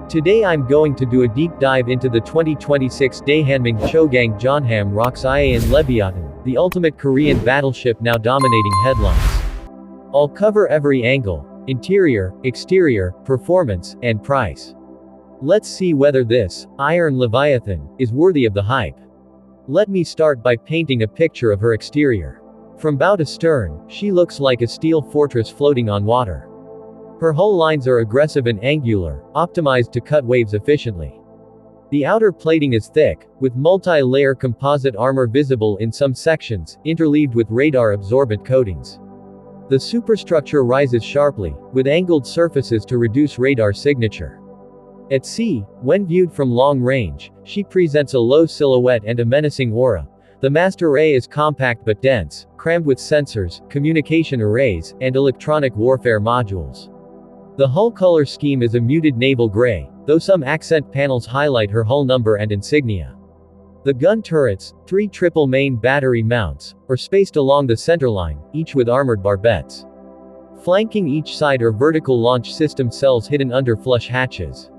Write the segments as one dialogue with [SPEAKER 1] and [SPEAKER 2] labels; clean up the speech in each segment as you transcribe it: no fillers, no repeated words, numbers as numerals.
[SPEAKER 1] Today I'm going to do a deep dive into the 2026 Daehanming Chogang Jeonham ROKS Iron Leviathan, the ultimate Korean battleship now dominating headlines. I'll cover every angle: interior, exterior, performance, and price. Let's see whether this Iron Leviathan is worthy of the hype. Let me start by painting a picture of her exterior. From bow to stern, she looks like a steel fortress floating on water. Her hull lines are aggressive and angular, optimized to cut waves efficiently. The outer plating is thick, with multi-layer composite armor visible in some sections, interleaved with radar-absorbent coatings. The superstructure rises sharply, with angled surfaces to reduce radar signature. At sea, when viewed from long range, she presents a low silhouette and a menacing aura. The mast array is compact but dense, crammed with sensors, communication arrays, and electronic warfare modules. The hull color scheme is a muted naval gray, though some accent panels highlight her hull number and insignia. The gun turrets, 3 triple main battery mounts, are spaced along the centerline, each with armored barbettes. Flanking each side are vertical launch system cells hidden under flush hatches.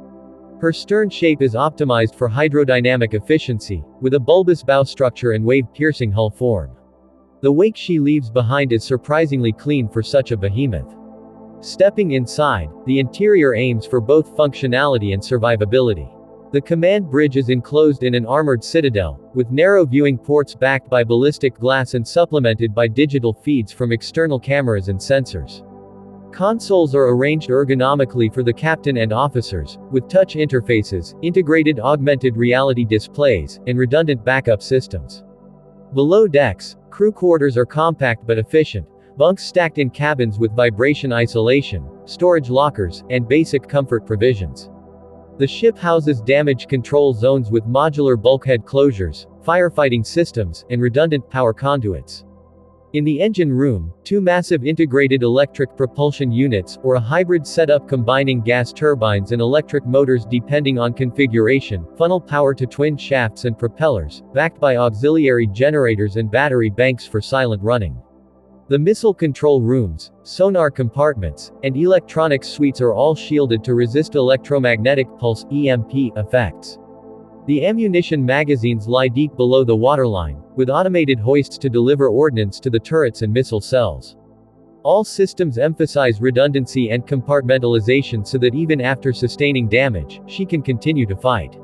[SPEAKER 1] Her stern shape is optimized for hydrodynamic efficiency, with a bulbous bow structure and wave-piercing hull form. The wake she leaves behind is surprisingly clean for such a behemoth. Stepping inside, the interior aims for both functionality and survivability. The command bridge is enclosed in an armored citadel, with narrow viewing ports backed by ballistic glass and supplemented by digital feeds from external cameras and sensors. Consoles are arranged ergonomically for the captain and officers, with touch interfaces, integrated augmented reality displays, and redundant backup systems. Below decks, crew quarters are compact but efficient, bunks stacked in cabins with vibration isolation, storage lockers, and basic comfort provisions. The ship houses damage control zones with modular bulkhead closures, firefighting systems, and redundant power conduits. In the engine room, 2 massive integrated electric propulsion units, or a hybrid setup combining gas turbines and electric motors depending on configuration, funnel power to twin shafts and propellers, backed by auxiliary generators and battery banks for silent running. The missile control rooms, sonar compartments, and electronics suites are all shielded to resist electromagnetic pulse (EMP) effects. The ammunition magazines lie deep below the waterline, with automated hoists to deliver ordnance to the turrets and missile cells. All systems emphasize redundancy and compartmentalization so that even after sustaining damage, she can continue to fight.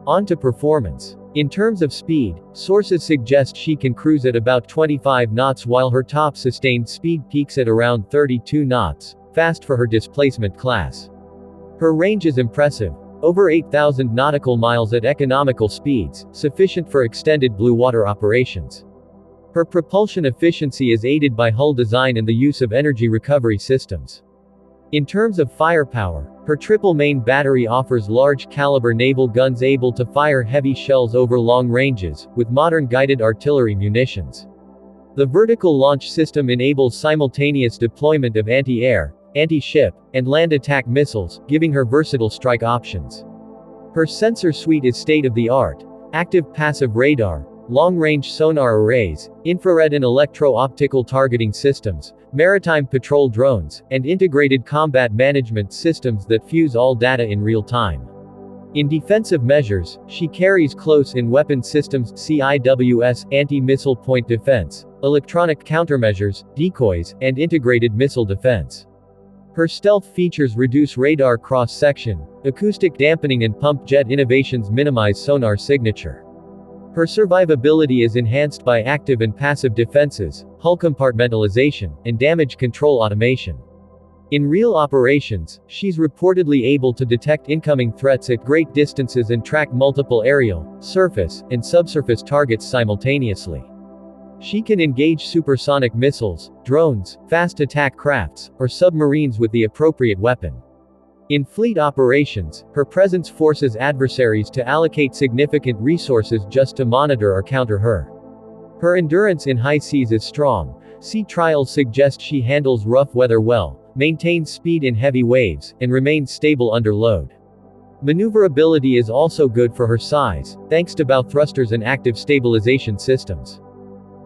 [SPEAKER 1] On to performance. In terms of speed, sources suggest she can cruise at about 25 knots while her top sustained speed peaks at around 32 knots, fast for her displacement class. Her range is impressive, over 8,000 nautical miles at economical speeds, sufficient for extended blue water operations. Her propulsion efficiency is aided by hull design and the use of energy recovery systems. In terms of firepower, her triple main battery offers large-caliber naval guns able to fire heavy shells over long ranges, with modern guided artillery munitions. The vertical launch system enables simultaneous deployment of anti-air, anti-ship, and land attack missiles, giving her versatile strike options. Her sensor suite is state-of-the-art: active-passive radar, long-range sonar arrays, infrared and electro-optical targeting systems, maritime patrol drones, and integrated combat management systems that fuse all data in real time. In defensive measures, she carries close-in weapon systems, CIWS, anti-missile point defense, electronic countermeasures, decoys, and integrated missile defense. Her stealth features reduce radar cross-section, acoustic dampening and pump jet innovations minimize sonar signature. Her survivability is enhanced by active and passive defenses, hull compartmentalization, and damage control automation. In real operations, she's reportedly able to detect incoming threats at great distances and track multiple aerial, surface, and subsurface targets simultaneously. She can engage supersonic missiles, drones, fast attack crafts, or submarines with the appropriate weapon. In fleet operations, her presence forces adversaries to allocate significant resources just to monitor or counter her. Her endurance in high seas is strong. Sea trials suggest she handles rough weather well, maintains speed in heavy waves, and remains stable under load. Maneuverability is also good for her size, thanks to bow thrusters and active stabilization systems.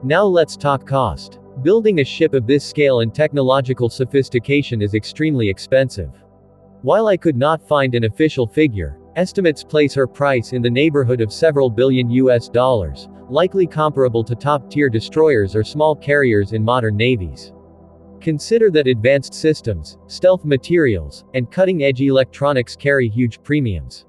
[SPEAKER 1] Now let's talk cost. Building a ship of this scale and technological sophistication is extremely expensive. While I could not find an official figure, estimates place her price in the neighborhood of several billion US dollars, likely comparable to top-tier destroyers or small carriers in modern navies. Consider that advanced systems, stealth materials, and cutting-edge electronics carry huge premiums.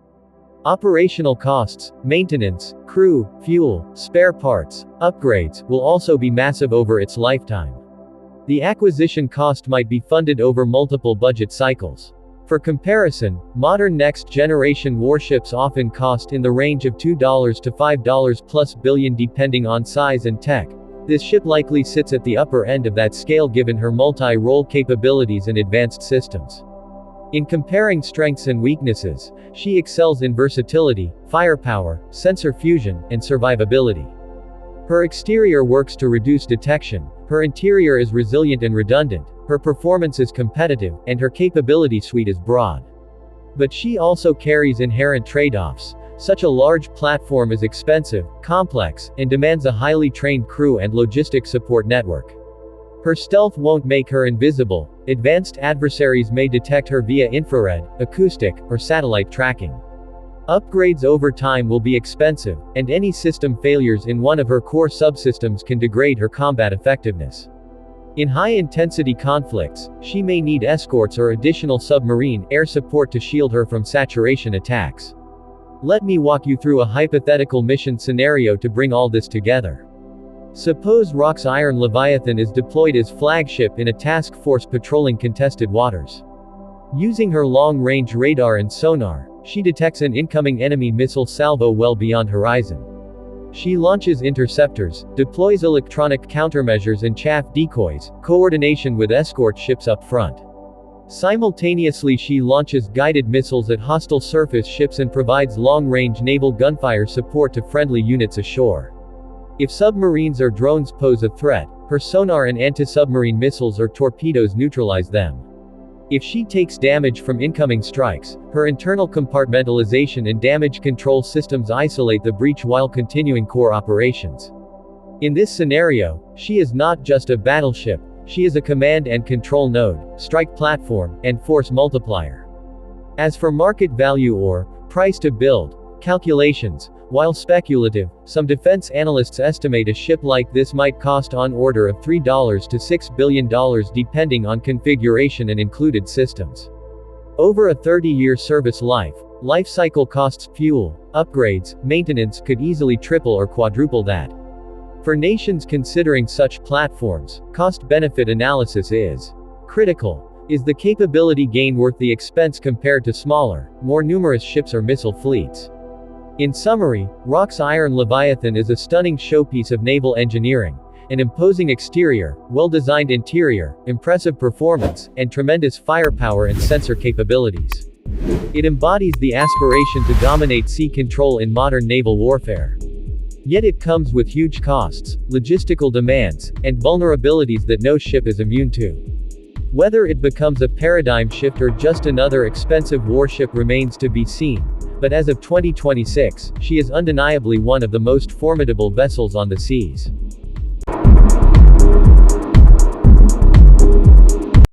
[SPEAKER 1] Operational costs, maintenance, crew, fuel, spare parts, upgrades, will also be massive over its lifetime. The acquisition cost might be funded over multiple budget cycles. For comparison, modern next-generation warships often cost in the range of $2 to $5+ billion depending on size and tech. This ship likely sits at the upper end of that scale given her multi-role capabilities and advanced systems. In comparing strengths and weaknesses, she excels in versatility, firepower, sensor fusion, and survivability. Her exterior works to reduce detection, her interior is resilient and redundant, her performance is competitive, and her capability suite is broad. But she also carries inherent trade-offs. Such a large platform is expensive, complex, and demands a highly trained crew and logistic support network. Her stealth won't make her invisible. Advanced adversaries may detect her via infrared, acoustic, or satellite tracking. Upgrades over time will be expensive, and any system failures in one of her core subsystems can degrade her combat effectiveness. In high-intensity conflicts, she may need escorts or additional submarine air support to shield her from saturation attacks. Let me walk you through a hypothetical mission scenario to bring all this together. Suppose ROKS Iron Leviathan is deployed as flagship in a task force patrolling contested waters. Using her long-range radar and sonar, she detects an incoming enemy missile salvo well beyond horizon. She launches interceptors, deploys electronic countermeasures and chaff decoys, coordination with escort ships up front. Simultaneously she launches guided missiles at hostile surface ships and provides long-range naval gunfire support to friendly units ashore. If submarines or drones pose a threat, her sonar and anti-submarine missiles or torpedoes neutralize them. If she takes damage from incoming strikes, her internal compartmentalization and damage control systems isolate the breach while continuing core operations. In this scenario, she is not just a battleship, she is a command and control node, strike platform, and force multiplier. As for market value or price to build calculations, while speculative, some defense analysts estimate a ship like this might cost on order of $3 to $6 billion depending on configuration and included systems. Over a 30-year service life cycle costs, fuel, upgrades, maintenance could easily triple or quadruple that. For nations considering such platforms, cost-benefit analysis is critical. Is the capability gain worth the expense compared to smaller, more numerous ships or missile fleets? In summary, ROKS Iron Leviathan is a stunning showpiece of naval engineering, an imposing exterior, well-designed interior, impressive performance, and tremendous firepower and sensor capabilities. It embodies the aspiration to dominate sea control in modern naval warfare. Yet it comes with huge costs, logistical demands, and vulnerabilities that no ship is immune to. Whether it becomes a paradigm shift or just another expensive warship remains to be seen. But as of 2026, she is undeniably one of the most formidable vessels on the seas.